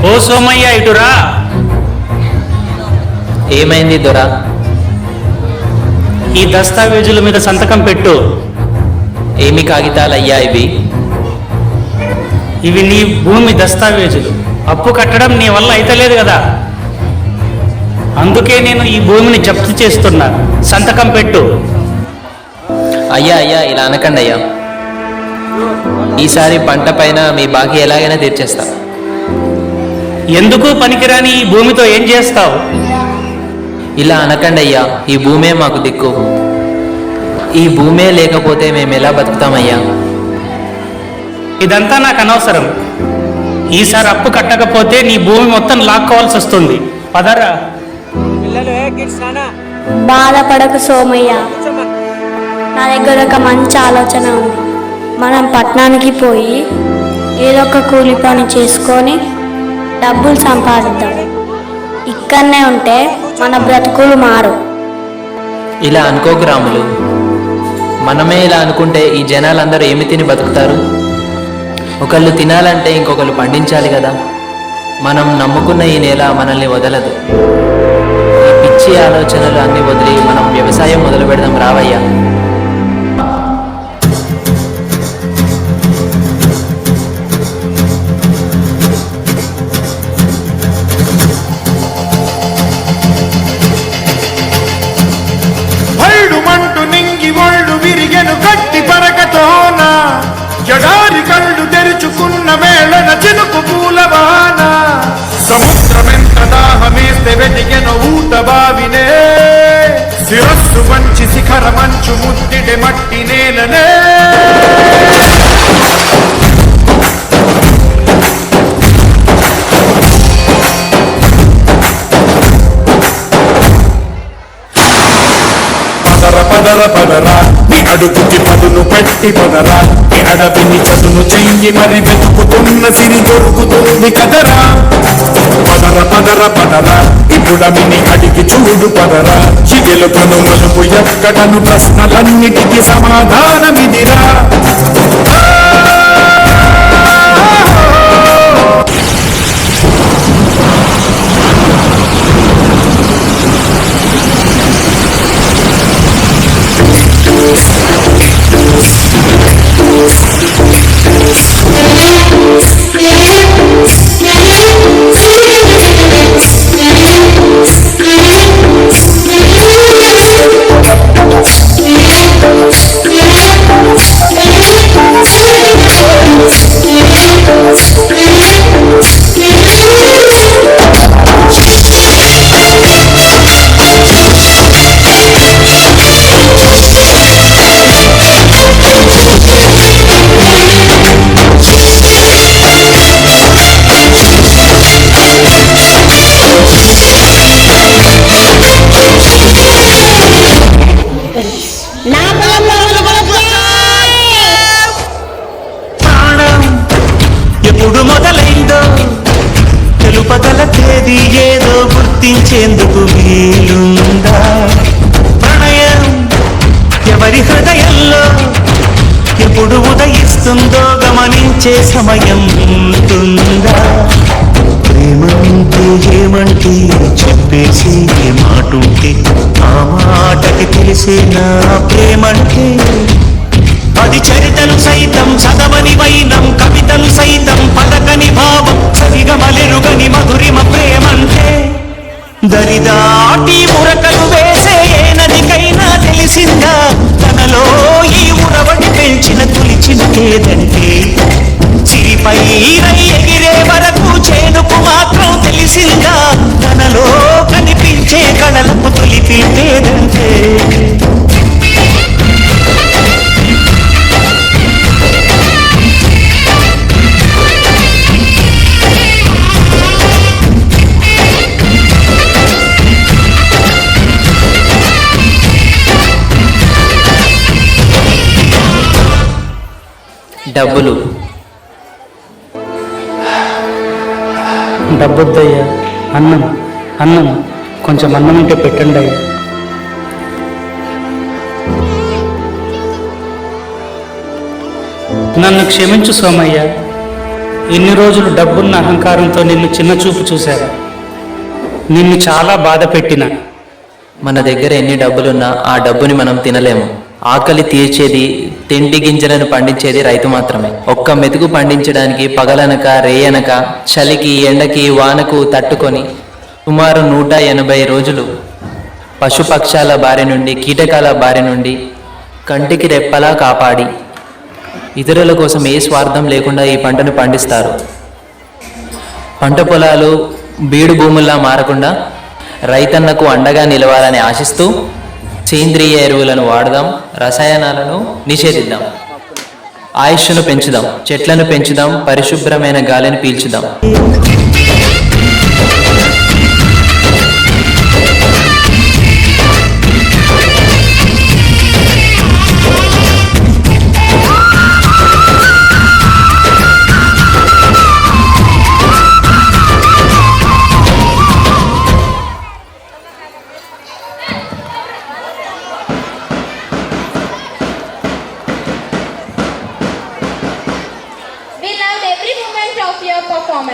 ఓ సోమయ్య, ఇటురా. ఏమైంది దొరా? ఈ దస్తావేజుల మీద సంతకం పెట్టు. ఏమి కాగితాలయ్యా ఇవి? ఇవి నీ భూమి దస్తావేజులు. అప్పు కట్టడం నీ వల్ల అయితలేదు కదా, అందుకే నేను ఈ భూమిని జప్తు చేస్తున్నా. సంతకం పెట్టు. అయ్యా అయ్యా, ఇలా అనకండి అయ్యా. ఈసారి పంట పైన మీ బాకీ ఎలాగైనా తీర్చేస్తా. ఎందుకు పనికిరాని ఈ భూమితో ఏం చేస్తావు? ఇలా అనకండి అయ్యా, ఈ భూమే మాకు దిక్కు. ఈ భూమే లేకపోతే మేము ఎలా బతుకుతామయ్యా? ఇదంతా నాకు అనవసరం. ఈసారి అప్పు కట్టకపోతే నీ భూమి మొత్తం లాక్కోవాల్సి వస్తుంది. పదరా. బాధపడకు సోమయ్య, నా దగ్గర ఒక మంచి ఆలోచన ఉంది. మనం పట్టణానికి పోయి ఏదో ఒక కూలి పని చేసుకొని డబ్బులు సంపాదిద్దాం. ఇక్కడనే ఉంటే మన బ్రతుకులు మారు. ఇలా అనుకోకు రాములు. మనమే ఇలా అనుకుంటే ఈ జనాలందరూ ఏమి తిని బతుకుతారు? ఒకళ్ళు తినాలంటే ఇంకొకళ్ళు పండించాలి కదా. మనం నమ్ముకున్న ఈ నేల మనల్ని వదలదు. ఈ పిచ్చి ఆలోచనలు అన్ని వదిలి మనం వ్యవసాయం మొదలు పెడదాం రావయ్యా. గట్టి పరకతోన జడారి కళ్ళు తెరుచుకున్న వేళన చినుకు పూలవాన సముద్రమెంత దాహమేస్తే వెతికెను ఊట బావినే శిరస్సు వంచి శిఖర మంచు ముద్దిడే మట్టి నేలనే పదర పదరా నీ అడుగుకి పదును పెట్టి పదరా నీ అడవిని చదును చెయ్యి మరి వెతుకుతున్న సిరి దొరుకుతుంది కదరా. పదర పదర పదరా ఇప్పుడమిని అడిగి చూడు పదరా. చిగెలుకను మలుపు ఎక్కడను ప్రశ్నలన్నిటికీ సమాధానమిదిరా. ఎప్పుడు మొదలైందో తెలుపగల తేదీ ఏదో గుర్తించేందుకు వీలుందా? ప్రణయం ఎవరి హృదయంలో ఎప్పుడు ఉదయిస్తుందో గమనించే సమయం ఉంటుందా? ప్రేమంటే ఏమంటే చెప్పేసి ఏ మాటుంటే ఆ మాటకి తెలిసే నా ప్రేమంటే. అది చరితలు సైతం చదవని వైనం, కవితలు సైతం పలకని భావం, సరిగమలెరుగని మధురిమ ప్రేమంటే. దరిదాటి ఉరకలు వేసే ఏ నదికైనా తెలిసిందా తనలో ఈ ఉరవడి పెంచిన తులిచిన ఏదంటే? చిరిపై ఎగిరే వరకు చేనుకు మాత్రం తెలిసిందా తనలో కనిపించే కళలకు తొలిపేదంటే? డబ్బులు. డబ్బొద్దయ్యా. అన్నం అన్నం కొంచెం అన్నం ఉంటే పెట్టండి అయ్యా. నన్ను క్షమించు సోమయ్య. ఇన్ని రోజులు డబ్బున్న అహంకారంతో నిన్ను చిన్న చూపు చూశారు. నిన్ను చాలా బాధ పెట్టిన మన దగ్గర ఎన్ని డబ్బులున్నా ఆ డబ్బుని మనం తినలేము. ఆకలి తీర్చేది, తిండి గింజలను పండించేది రైతు మాత్రమే. ఒక్క మెతుకు పండించడానికి పగలనక రేయనక చలికి ఎండకి వానకు తట్టుకొని సుమారు 180 రోజులు పశుపక్షాల బారి నుండి, కీటకాల బారి నుండి కంటికి రెప్పలా కాపాడి ఇతరుల కోసం ఏ స్వార్థం లేకుండా ఈ పంటను పండిస్తారు. పంట పొలాలు బీడు భూముల్లా మారకుండా రైతన్నకు అండగా నిలవాలని ఆశిస్తూ సేంద్రియ ఎరువులను వాడదాం, రసాయనాలను నిషేధిద్దాం, ఆయుష్ను పెంచుదాం, చెట్లను పెంచుదాం, పరిశుభ్రమైన గాలిని పీల్చుదాం. We loved every moment of your performance.